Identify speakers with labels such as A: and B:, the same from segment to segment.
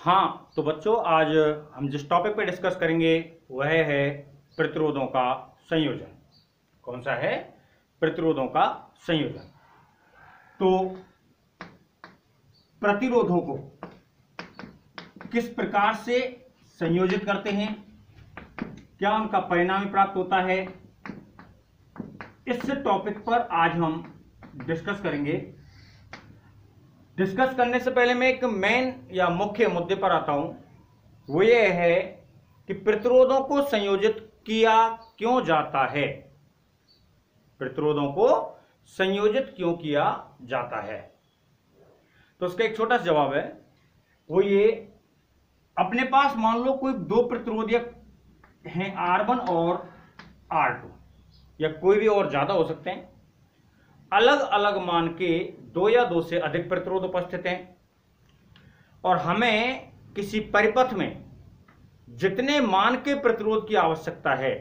A: हाँ तो बच्चों, आज हम जिस टॉपिक पे डिस्कस करेंगे वह है प्रतिरोधों का संयोजन। कौन सा है? प्रतिरोधों का संयोजन। तो प्रतिरोधों को किस प्रकार से संयोजित करते हैं, क्या उनका परिणाम प्राप्त होता है, इस टॉपिक पर आज हम डिस्कस करेंगे। डिस्कस करने से पहले मैं एक मेन या मुख्य मुद्दे पर आता हूं। वो ये है कि प्रतिरोधों को संयोजित किया क्यों जाता है। प्रतिरोधों को संयोजित क्यों किया जाता है, तो उसका एक छोटा सा जवाब है। वो ये, अपने पास मान लो कोई दो प्रतिरोधक हैं R1 और R2, या कोई भी और ज्यादा हो सकते हैं। अलग अलग मान के दो या दो से अधिक प्रतिरोध उपस्थित हैं और हमें किसी परिपथ में जितने मान के प्रतिरोध की आवश्यकता है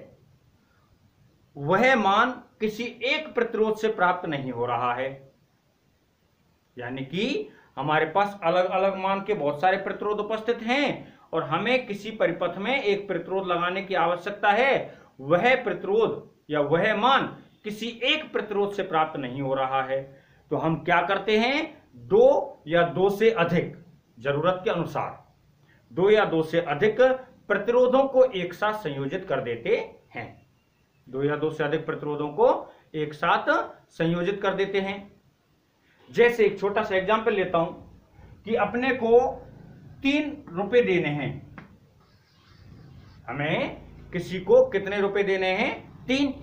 A: वह मान किसी एक प्रतिरोध से प्राप्त नहीं हो रहा है। यानी कि हमारे पास अलग अलग मान के बहुत सारे प्रतिरोध उपस्थित हैं और हमें किसी परिपथ में एक प्रतिरोध लगाने की आवश्यकता है। वह प्रतिरोध या वह मान किसी एक प्रतिरोध से प्राप्त नहीं हो रहा है। तो हम क्या करते हैं, दो या दो से अधिक, जरूरत के अनुसार दो या दो से अधिक प्रतिरोधों को एक साथ संयोजित कर देते हैं। दो या दो से अधिक प्रतिरोधों को एक साथ संयोजित कर देते हैं। जैसे एक छोटा सा एग्जांपल लेता हूं कि अपने को 3 रुपए देने हैं। हमें किसी को कितने रुपए देने हैं? 3।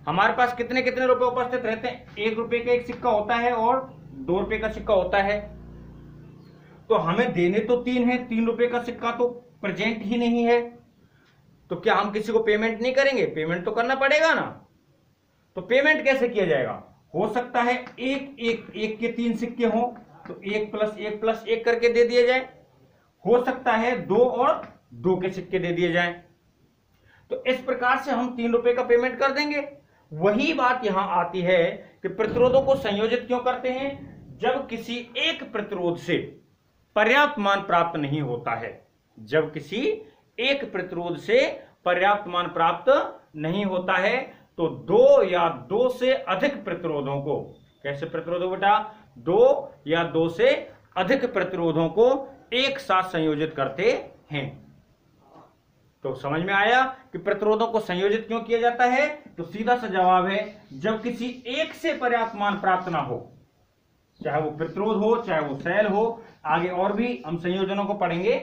A: हमारे पास कितने कितने रुपए उपस्थित रहते हैं? 1 रुपए का एक सिक्का होता है और 2 रुपए का सिक्का होता है। तो हमें देने तो 3 है, 3 रुपए का सिक्का तो प्रेजेंट ही नहीं है। तो क्या हम किसी को पेमेंट नहीं करेंगे? पेमेंट तो करना पड़ेगा ना। तो पेमेंट कैसे किया जाएगा? हो सकता है एक के 3 सिक्के हों तो 1 + 1 + 1 करके दे दिए जाए। हो सकता है 2 और 2 के सिक्के दे दिए जाएं। तो इस प्रकार से हम 3 रुपए का पेमेंट कर देंगे। वही बात यहां आती है कि प्रतिरोधों को संयोजित क्यों करते हैं? जब किसी एक प्रतिरोध से पर्याप्त मान प्राप्त नहीं होता है। जब किसी एक प्रतिरोध से पर्याप्त मान प्राप्त नहीं होता है तो दो या दो से अधिक प्रतिरोधों को, कैसे प्रतिरोधों बेटा? 2 या 2 से अधिक प्रतिरोधों को एक साथ संयोजित करते हैं। तो समझ में आया कि प्रतिरोधों को संयोजित क्यों किया जाता है? तो सीधा सा जवाब है, जब किसी एक से पर्याप्त मान प्राप्त ना हो, चाहे वो प्रतिरोध हो चाहे वो सेल हो, आगे और भी हम संयोजनों को पढ़ेंगे।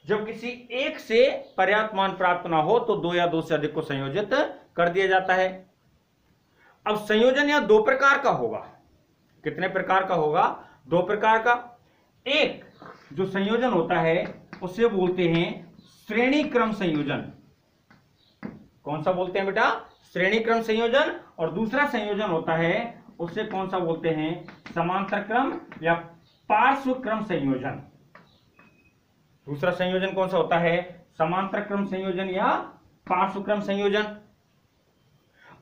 A: जब किसी एक से पर्याप्त मान प्राप्त ना हो तो 2 या 2 से अधिक को संयोजित कर दिया जाता है। अब संयोजन या 2 प्रकार का होगा। कितने प्रकार का होगा? 2 प्रकार का। एक जो संयोजन होता है उसे बोलते हैं श्रेणी क्रम संयोजन। कौन सा बोलते हैं बेटा? श्रेणी क्रम संयोजन। और दूसरा संयोजन होता है उसे कौन सा बोलते हैं? समांतर क्रम या पार्श्व क्रम संयोजन। दूसरा संयोजन कौन सा होता है? समांतर क्रम संयोजन या पार्श्व क्रम संयोजन।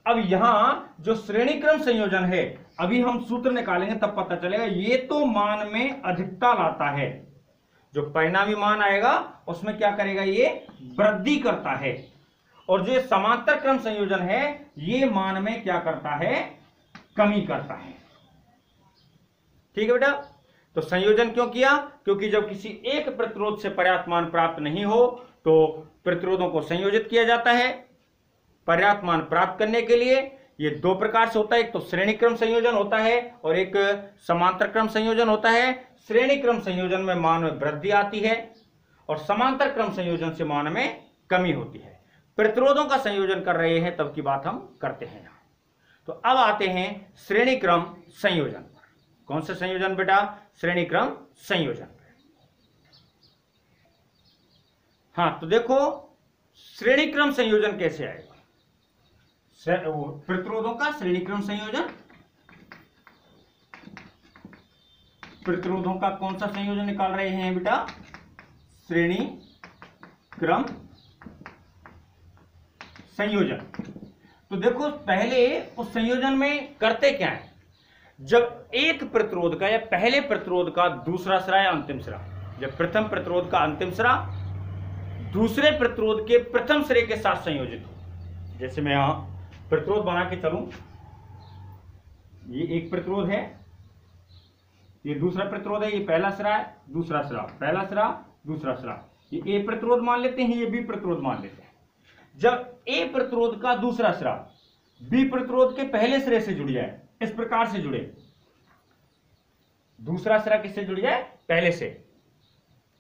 A: अब यहां जो श्रेणी क्रम संयोजन है, अभी हम सूत्र निकालेंगे तब पता चलेगा। ये तो मान में अधिकता लाता है, जो परिणामी मान आएगा उसमें क्या करेगा? ये वृद्धि करता है। और जो समांतर क्रम संयोजन है ये मान में क्या करता है? कमी करता है। ठीक है बेटा। तो संयोजन क्यों किया? क्योंकि जब किसी एक प्रतिरोध से पर्याप्त मान प्राप्त नहीं हो तो प्रतिरोधों को संयोजित किया जाता है। पर्याप्त मान प्राप्त करने के लिए ये 2 प्रकार से होता है। एक तो श्रेणी क्रम संयोजन होता है और एक समांतर क्रम संयोजन होता है। श्रेणी क्रम संयोजन में मान में वृद्धि आती है और समांतर क्रम संयोजन से मान में कमी होती है। प्रतिरोधों का संयोजन कर रहे हैं तब की बात हम करते हैं। तो अब आते हैं श्रेणी क्रम संयोजन पर। कौन सा संयोजन बेटा? श्रेणी क्रम संयोजन। हाँ तो देखो, श्रेणी क्रम संयोजन कैसे आएगा? प्रतिरोधों का श्रेणी क्रम संयोजन। प्रतिरोधों का कौन सा संयोजन निकाल रहे हैं बेटा? श्रेणी क्रम संयोजन। तो देखो, पहले उस संयोजन में करते क्या है? जब एक प्रतिरोध का या पहले प्रतिरोध का दूसरा सिरा या अंतिम सिरा जब प्रथम प्रतिरोध का अंतिम सिरा दूसरे प्रतिरोध के प्रथम सिरे के साथ संयोजित हो। जैसे मैं यहां प्रतिरोध बना के चलूं, ये एक प्रतिरोध है, ये दूसरा प्रतिरोध है, ये पहला सिरा है, दूसरा सिरा, पहला सिरा, दूसरा सिरा, ये ए प्रतिरोध मान लेते हैं, ये बी प्रतिरोध मान लेते हैं। जब ए प्रतिरोध का दूसरा सिरा बी प्रतिरोध के पहले सिरे से जुड़ जाए, इस प्रकार से जुड़े, दूसरा सिरा किससे जुड़ जाए? पहले से।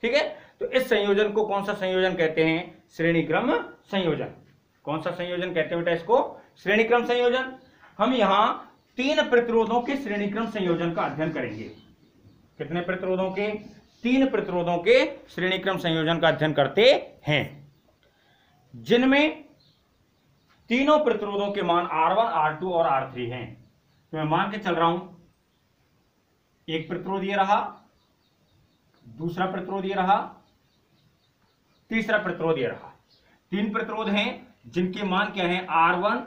A: ठीक है, तो इस संयोजन को कौन सा संयोजन कहते हैं? श्रेणी क्रम संयोजन। कौन सा संयोजन कहते हैं बेटा इसको? श्रेणी क्रम संयोजन। हम यहां 3 प्रतिरोधों के श्रेणी क्रम संयोजन का अध्ययन करेंगे। कितने प्रतिरोधों के? 3 प्रतिरोधों के श्रेणी क्रम संयोजन का अध्ययन करते हैं, जिनमें तीनों प्रतिरोधों के मान R1, R2 और R3 हैं। तो मैं मान के चल रहा हूं, एक प्रतिरोध ये रहा, दूसरा प्रतिरोध ये रहा, तीसरा प्रतिरोध ये रहा। 3 प्रतिरोध हैं जिनके मान क्या है? R1,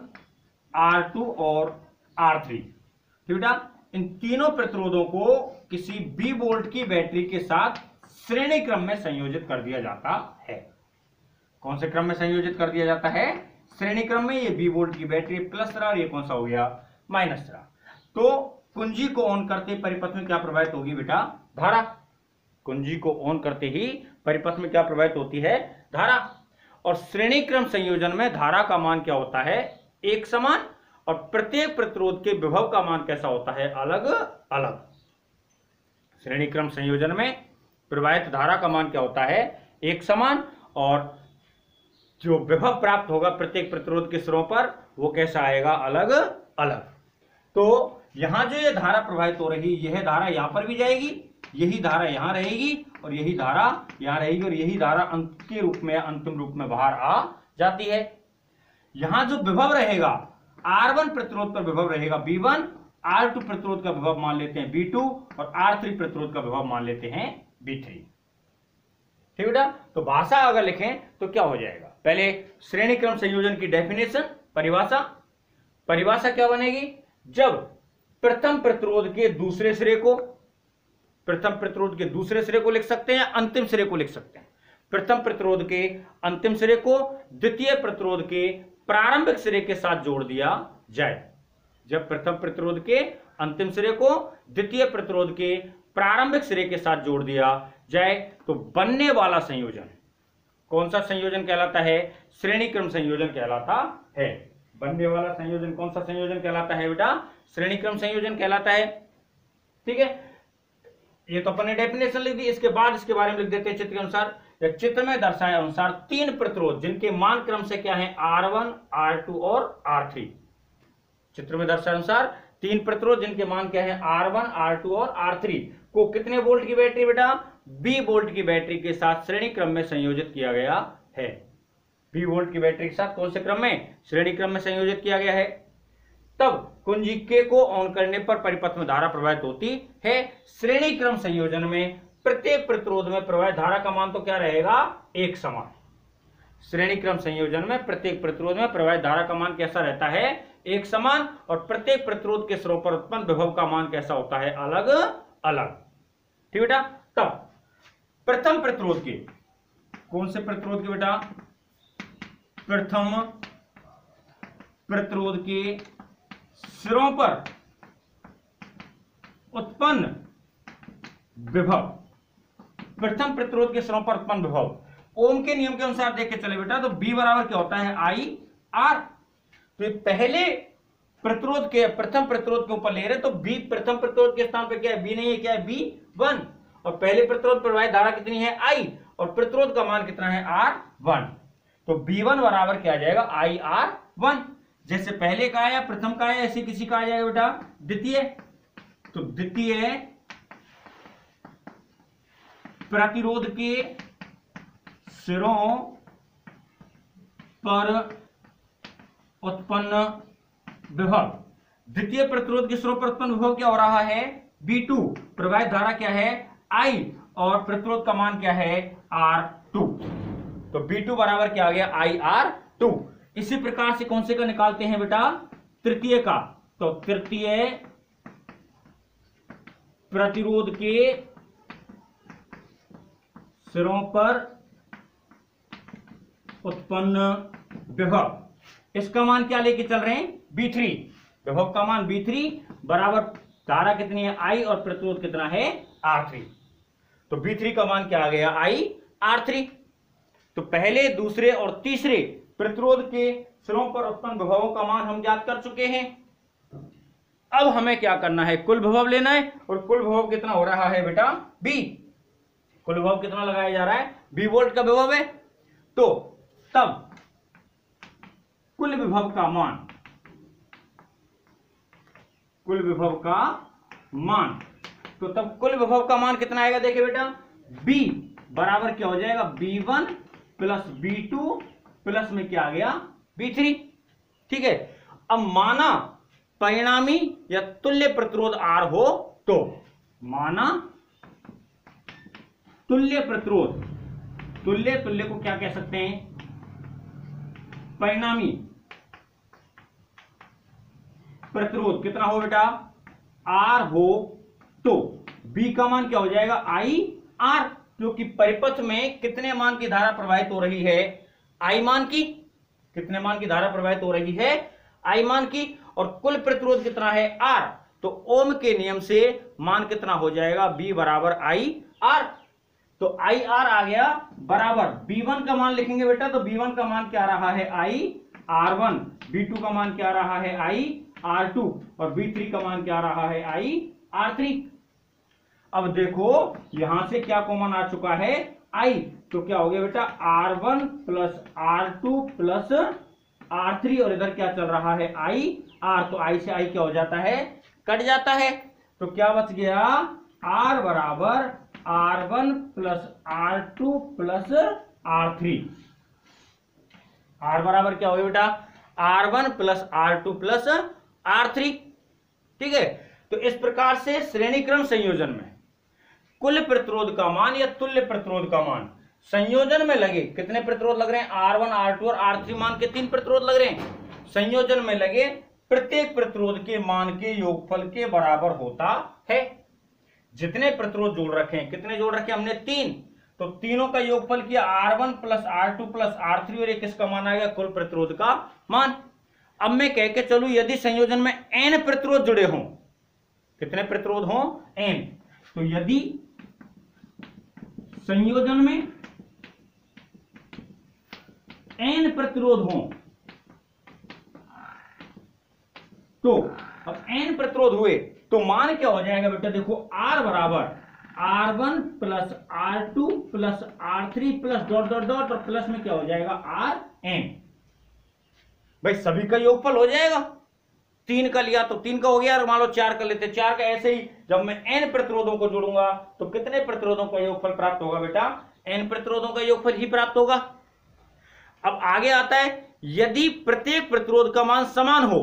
A: R2 और R3। ठीक बेटा, इन तीनों प्रतिरोधों को किसी B वोल्ट की बैटरी के साथ श्रेणी क्रम में संयोजित कर दिया जाता है। कौन से क्रम में संयोजित कर दिया जाता है? श्रेणी क्रम में। ये B वोल्ट की बैटरी प्लस सिरा और ये कौन सा हो गया? माइनस सिरा। तो कुंजी को ऑन करते परिपथ में क्या प्रवाहित होगी बेटा? धारा। कुंजी को ऑन करते ही परिपथ में क्या प्रवाहित होती है? धारा। और श्रेणी क्रम संयोजन में धारा का मान क्या होता है? एक समान, और प्रत्येक प्रतिरोध के विभव का मान कैसा होता है? अलग अलग। श्रेणी क्रम संयोजन में प्रवाहित धारा का मान क्या होता है? एक समान, और जो विभव प्राप्त होगा प्रत्येक प्रतिरोध के सिरों पर वो कैसा आएगा? अलग अलग। तो यहां जो ये धारा प्रवाहित हो रही, यह धारा यहां पर भी जाएगी, यही धारा यहां रहेगी, और यही धारा यहां रहेगी, और यही धारा अंत के रूप में, अंतिम रूप में बाहर आ जाती है। यहां जो विभव रहेगा, R1 प्रतिरोध पर विभव रहेगा V1, R2 प्रतिरोध का विभव मान लेते हैं V2, और R3 प्रतिरोध का विभव मान लेते हैं V3। ठीक बेटा, तो भाषा अगर लिखें तो क्या हो जाएगा? पहले श्रेणी क्रम संयोजन की डेफिनेशन, परिभाषा। परिभाषा क्या बनेगी? जब प्रथम प्रतिरोध के दूसरे सिरे को, प्रथम प्रतिरोध के दूसरे सिरे को लिख सकते हैं, अंतिम सिरे को लिख सकते हैं। प्रथम प्रतिरोध के अंतिम सिरे को द्वितीय प्रतिरोध के प्रारंभिक सिरे के साथ जोड़ दिया जाए। जब प्रथम प्रतिरोध के अंतिम सिरे को द्वितीय प्रतिरोध के प्रारंभिक सिरे के साथ जोड़ दिया जाए तो बनने वाला संयोजन कौन सा संयोजन कहलाता है? श्रेणी क्रम संयोजन कहलाता है। बनने वाला संयोजन कौन सा संयोजन कहलाता है बेटा? श्रेणी क्रम संयोजन कहलाता है। ठीक है, ये तो अपन ने डेफिनेशन लिख दी। इसके बाद इसके बारे में लिख देते हैं चित्र के अनुसार, या चित्र में दर्शाए अनुसार 3 प्रतिरोध जिनके मान क्रम से क्या है? R1, R2 और R3। चित्र में दर्शाए अनुसार 3 प्रतिरोध जिनके मान क्या है? R1, R2 और R3 को कितने वोल्ट की बैटरी बेटा? B वोल्ट की बैटरी के साथ श्रेणी क्रम में संयोजित किया गया है। B वोल्ट की बैटरी के साथ कौन से क्रम में? श्रेणी क्रम में संयोजित किया गया है। तब कुंजी K को ऑन करने पर परिपथ में धारा प्रवाहित होती है। श्रेणी क्रम संयोजन में प्रत्येक प्रतिरोध में प्रवाहित धारा का मान तो क्या रहेगा? एक समान। श्रेणी क्रम संयोजन में प्रत्येक प्रतिरोध में प्रवाहित धारा का मान कैसा रहता है? एक समान, और प्रत्येक प्रतिरोध के सिरों पर उत्पन्न विभव का मान कैसा होता है? अलग अलग। ठीक बेटा, तब प्रथम प्रतिरोध के, कौन से प्रतिरोध के बेटा? प्रथम प्रतिरोध के सिरों पर उत्पन्न विभव, प्रथम प्रतिरोध के सिरों पर उत्पन्न विभव ओम के नियम के अनुसार देख के चले बेटा, तो B बराबर क्या होता है? IR। तो पहले प्रतिरोध के, प्रथम प्रतिरोध के ऊपर ले रहे, तो B प्रथम प्रतिरोध के स्थान पे क्या है? B नहीं है, क्या है? B1। और पहले प्रतिरोध प्रवाहित धारा कितनी है? I, और प्रतिरोध का मान कितना है? R1। तो B1 बराबर क्या आ जाएगा? IR1। जैसे पहले का आया, प्रथम का आया, ऐसे किसी का आ जाएगा बेटा द्वितीय। तो द्वितीय प्रतिरोध के सिरों पर उत्पन्न विभव, द्वितीय प्रतिरोध के सिरों पर उत्पन्न विभव क्या हो रहा है? B2। प्रवाहित धारा क्या है? I, और प्रतिरोध का मान क्या है? R2। तो B2 बराबर क्या आ गया? IR2। इसी प्रकार से कौन से का निकालते हैं बेटा? तृतीय का। तो तृतीय प्रतिरोध के सिरों पर उत्पन्न विभव, इसका मान क्या लेके चल रहे हैं, B3। विभव का मान B3 बराबर धारा कितनी है I और प्रतिरोध कितना है R3। तो B3 का मान क्या आ गया I R3। तो पहले, दूसरे और तीसरे प्रतिरोध के सिरों पर उत्पन्न विभवों का मान हम ज्ञात कर चुके हैं। अब हमें क्या करना है, कुल विभव लेना है। और कुल विभव कितना हो रहा है बेटा B। कुल विभव कितना लगाया जा रहा है, B वोल्ट का विभव है। तो तब कुल विभव का मान, कुल विभव का मान, तो तब कुल विभव का मान कितना आएगा, देखिए बेटा B बराबर क्या हो जाएगा, B1 प्लस B2 प्लस में क्या आ गया B3। ठीक है। अब माना परिणामी या तुल्य प्रतिरोध R हो तो, माना तुल्य प्रतिरोध, तुल्य को क्या कह सकते हैं, परिणामी प्रतिरोध कितना हो बेटा R हो तो B का मान क्या हो जाएगा I R, क्योंकि परिपथ में कितने मान की धारा प्रवाहित हो रही है, I मान की। कितने मान की धारा प्रवाहित हो रही है, I मान की। और कुल प्रतिरोध कितना है R, तो ओम के नियम से मान कितना हो जाएगा, B बराबर I R। तो I R आ गया बराबर B1 का मान लिखेंगे बेटा, तो B1 का मान क्या रहा है I R1, B2 का मान क्या रहा है I R2 और B3 का मान क्या रहा है I R3। अब देखो यहां से क्या कॉमन आ चुका है I, तो क्या हो गया बेटा R1 plus R2 plus R3 और इधर क्या चल रहा है I R, तो I से I क्या हो जाता है, कट जाता है। तो क्या बच गया, R बराबर R1 plus R2 plus R3। R बराबर क्या हो गया बेटा R1 plus R2 plus R3। ठीक है। तो इस प्रकार से श्रेणी क्रम संयोजन में कुल प्रतिरोध का मान या तुल्य प्रतिरोध का मान, संयोजन में लगे कितने प्रतिरोध लग रहे हैं, R1 R2 और R3 मान के 3 प्रतिरोध लग रहे हैं। संयोजन में लगे प्रत्येक प्रतिरोध के मान के योगफल के बराबर होता है। जितने प्रतिरोध जोड़ रखे हैं, कितने जोड़ रखे हमने 3, तो तीनों का योगफल किया R1 plus R2 plus R3 और एक किसका मान आ गया, कुल प्रतिरोध का मान। अब मैं कह के चलूं यदि संयोजन में n प्रतिरोध जुड़े हों, कितने प्रतिरोध हों n, तो यदि संयोजन में n प्रतिरोध हों तो अब n प्रतिरोध हुए तो मान क्या हो जाएगा बेटा, देखो R बराबर R1 plus R2 plus R3 plus dot dot dot और प्लस में क्या हो जाएगा Rn। भाई सभी का योगफल हो जाएगा, 3 का लिया तो 3 का हो गया, और मान लो 4 का लेते 4 का। ऐसे ही जब मैं n प्रतिरोधों को जोड़ूंगा तो कितने प्रतिरोधों का योगफल प्राप्त होगा बेटा, n प्रतिरोधों का योगफल ही प्राप्त होगा। अब आगे आता है यदि प्रत्येक प्रतिरोध का मान समान हो,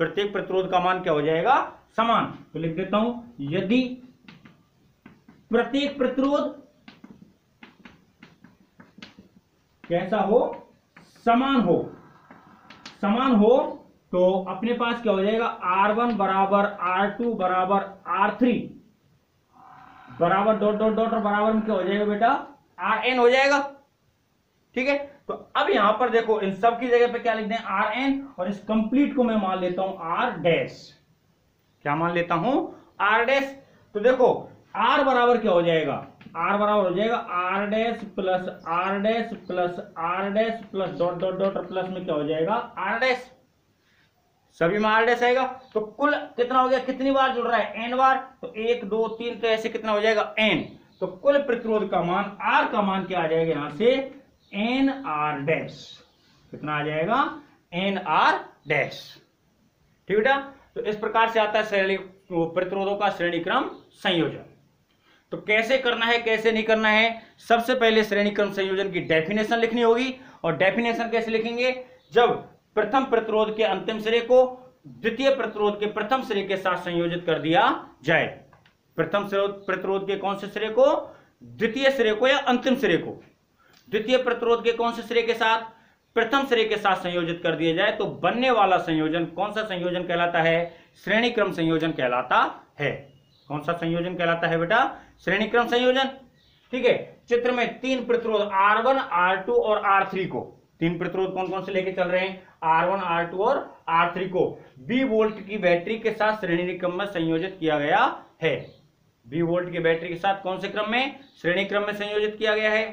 A: प्रत्येक प्रतिरोध का मान क्या हो जाएगा, समान। तो लिख देता हूं यदि प्रत्येक प्रतिरोध कैसा हो, समान हो, समान हो तो अपने पास क्या हो जाएगा R1 बराबर R2 बराबर R3 बराबर डॉट डॉट डॉट और बराबर में क्या हो जाएगा बेटा Rn हो जाएगा। ठीक है। तो अब यहां पर देखो इन सब की जगह पे क्या लिख दें Rn, और इस कंप्लीट को मैं मान लेता हूं R डैश। क्या मान लेता हूं R डैश। तो देखो R बराबर क्या हो जाएगा, R बराबर हो जाएगा R dash plus R dash plus R dash plus dot dot dot और प्लस में क्या हो जाएगा R डैश। सभी में R डैश आएगा। तो कुल कितना हो गया, कितनी बार जुड़ रहा है, n बार। तो 1 2 3, तो ऐसे कितना हो जाएगा n। तो कुल प्रतिरोध का मान R का मान क्या आ जाएगा यहां से NR डैश। कितना आ जाएगा NR डैश। ठीक बेटा। तो इस प्रकार से आता है श्रेणी प्रतिरोधों का श्रेणी क्रम संयोजन। तो कैसे करना है कैसे नहीं करना है, सबसे पहले श्रेणी क्रम संयोजन की डेफिनेशन लिखनी होगी। और डेफिनेशन कैसे लिखेंगे, जब प्रथम प्रतिरोध के अंतिम सिरे को द्वितीय प्रतिरोध के प्रथम सिरे के साथ संयोजित कर दिया जाए। प्रथम प्रतिरोध के कौन से सिरे को, द्वितीय सिरे को या अंतिम सिरे को, द्वितीय प्रतिरोध के कौन से सिरे के साथ, प्रथम सिरे के साथ संयोजित कर दिया जाए, तो बनने वाला संयोजन कौन सा संयोजन कहलाता है, श्रेणी क्रम संयोजन कहलाता है। कौन सा संयोजन कहलाता है बेटा, श्रेणी क्रम संयोजन। ठीक है, चित्र में 3 प्रतिरोध R1, R2 और R3 को, 3 प्रतिरोध कौन कौन से लेके चल रहे हैं, R1, R2 और R3 को 20 वोल्ट की बैटरी के साथ श्रेणी क्रम में संयोजित किया गया है। 20 वोल्ट की बैटरी के साथ कौन से क्रम में, श्रेणी क्रम में संयोजित किया गया है।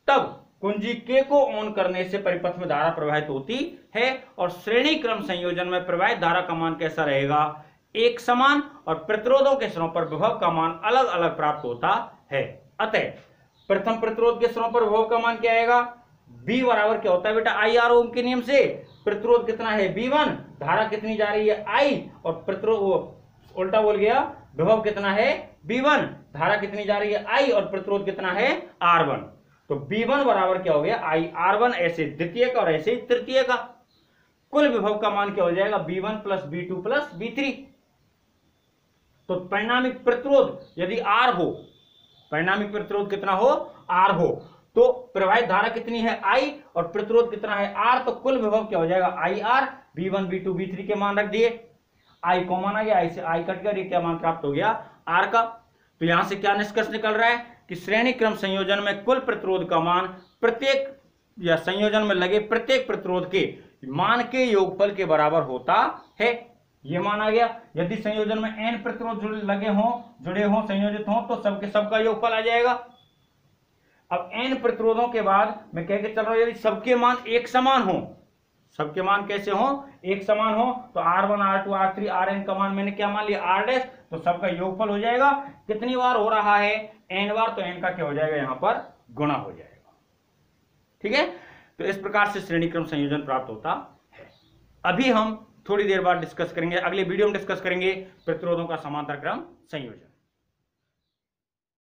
A: तब कुंजी K को ऑन करने से परिपथ में धारा प्रवाहित होती है और श्रेणी क्रम संयोजन में प्रवाहित धारा का मान कैसा रहेगा, एक समान, और प्रतिरोधों के सिरों पर विभव का मान अलग अलग प्राप्त होता है। अतः प्रथम प्रतिरोध के सिरों पर विभव का मान क्या आएगा, B बराबर क्या होता है बेटा, IR ओम के नियम से प्रतिरोध कितना है V1, धारा कितनी जा रही है I, और प्रतिरोध उल्टा बोल गया, विभव कितना है V1, धारा कितनी जा रही है I, और प्रतिरोध कितना है R1। तो V1 बराबर क्या हो गया IR1, ऐसे द्वितीय का और ऐसे तृतीय का, कुल विभव का मान क्या हो जाएगा V1 plus V2 plus V3। तो परिणामिक प्रतिरोध यदि R हो, परिणामिक प्रतिरोध कितना हो, R हो, तो प्रवाहित धारा कितनी है I और प्रतिरोध कितना है R, तो कुल विभव क्या हो जाएगा IR। V1 V2 V3 के मान रख दिए, I कॉमन आ गया, I से I कट गया, ये क्या मान प्राप्त हो गया R का। तो यहां से क्या निष्कर्ष निकल रहा है कि श्रेणी क्रम संयोजन में कुल प्रतिरोध का मान प्रत्येक या संयोजन में लगे प्रत्येक प्रतिरोध के मान के योगफल के बराबर होता है। ये मान आ गया। यदि संयोजन में n प्रतिरोध लगे हों, जुड़े हों, संयोजित हों, तो सबके सबका योगफल आ जाएगा। अब n प्रतिरोधों के बाद मैं कह के चल रहा हूं, यदि सबके मान एक समान हो, सबके मान कैसे हो, एक समान हो, तो R1, R2, R3, Rn का मान मैंने क्या मान लिया R', तो सबका योगफल हो जाएगा। कितनी बार हो रहा है, n बार, तो n का क्या हो जाएगा यहां पर गुणा हो जाएगा। ठीक है, तो इस प्रकार से श्रेणी क्रम संयोजन प्राप्त होता है। अभी हम थोड़ी देर बाद डिस्कस करेंगे, अगले वीडियो में डिस्कस करेंगे प्रतिरोधों का समांतर क्रम संयोजन।